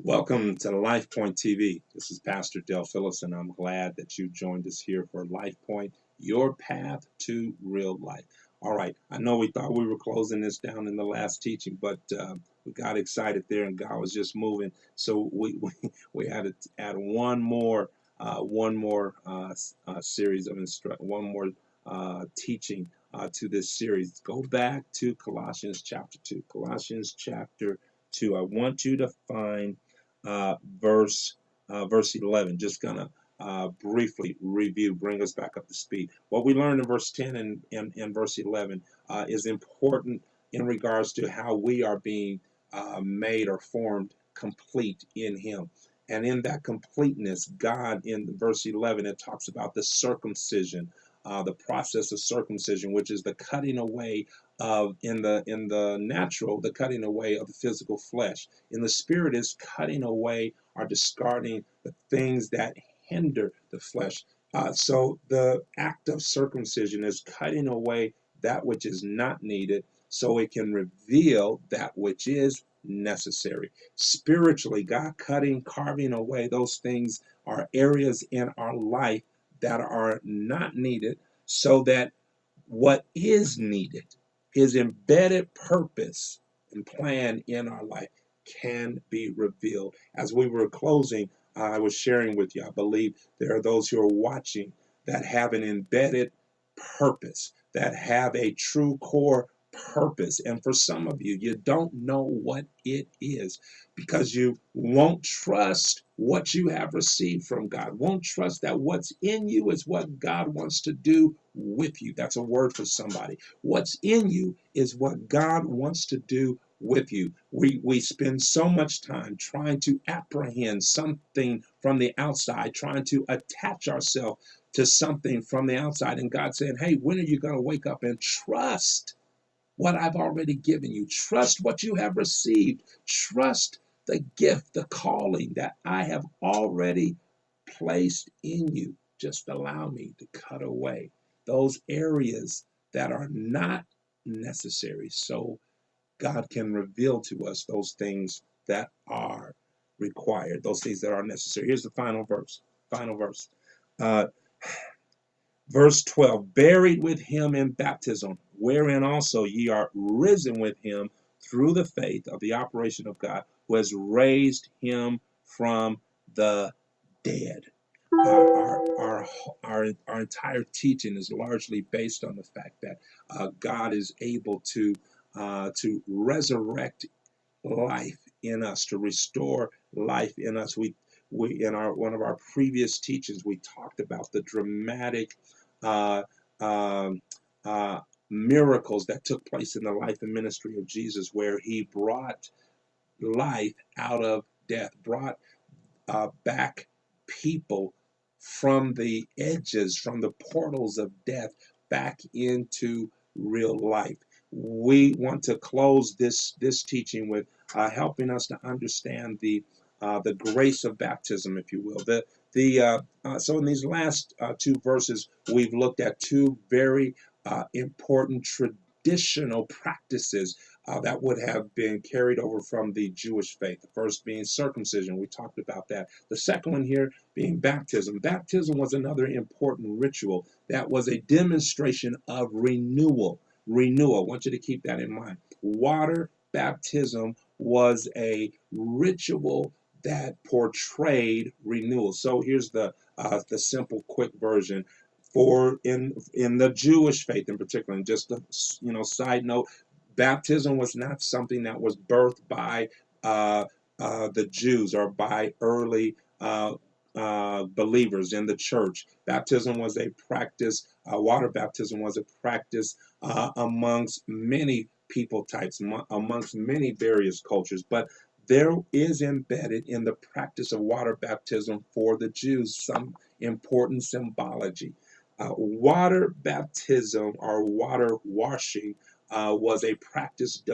Welcome to Life Point TV. This is Pastor Del Phillips, and I'm glad that you joined us here for Life Point, your path to real life. All right, I know we thought we were closing this down in the last teaching, but we got excited there, and God was just moving. So we had to add one more series of one more teaching to this series. Go back to Colossians chapter 2. Colossians chapter 2. I want you to find uh, verse verse 11. Just gonna briefly review, bring us back up to speed. What we learned in verse 10 and verse 11 is important in regards to how we are being made or formed complete in Him. And in that completeness, God, in verse 11, it talks about the circumcision, the process of circumcision, which is the cutting away of in the natural, the cutting away of the physical flesh. In the spirit is cutting away or discarding the things that hinder the flesh. So the act of circumcision is cutting away that which is not needed so it can reveal that which is necessary. Spiritually, God carving away those things are areas in our life that are not needed so that what is needed, His embedded purpose and plan in our life, can be revealed. As we were closing, I was sharing with you, I believe there are those who are watching that have an embedded purpose, that have a true core purpose. And for some of you, you don't know what it is because you won't trust what you have received from God, won't trust that what's in you is what God wants to do with you. That's a word for somebody. What's in you is what God wants to do with you. We spend so much time trying to apprehend something from the outside, trying to attach ourselves to something from the outside. And God saying, hey, when are you going to wake up and trust what I've already given you? Trust what you have received. Trust the gift, the calling that I have already placed in you. Just allow me to cut away those areas that are not necessary so God can reveal to us those things that are required, those things that are necessary. Here's the final verse. Final verse. Uh, Verse 12, buried with him in baptism, wherein also ye are risen with him through the faith of the operation of God, who has raised him from the dead. Our entire teaching is largely based on the fact that God is able to resurrect life in us, to restore life in us. We in our one of our previous teachings, we talked about the dramatic uh, um, uh, miracles that took place in the life and ministry of Jesus, where He brought life out of death, brought back people from the edges, from the portals of death, back into real life. We want to close this teaching with helping us to understand the grace of baptism, if you will. So in these last two verses, we've looked at two very important traditional practices that would have been carried over from the Jewish faith. The first being circumcision. We talked about that. The second one here being baptism. Baptism was another important ritual that was a demonstration of renewal. Renewal. I want you to keep that in mind. Water baptism was a ritual that portrayed renewal. So here's the simple, quick version. For in the Jewish faith in particular, and just a side note, baptism was not something that was birthed by uh, the Jews or by early believers in the church. Baptism was a practice, water baptism was a practice amongst many people types, amongst many various cultures. But there is embedded in the practice of water baptism for the Jews some important symbology. Water baptism or water washing was a practice done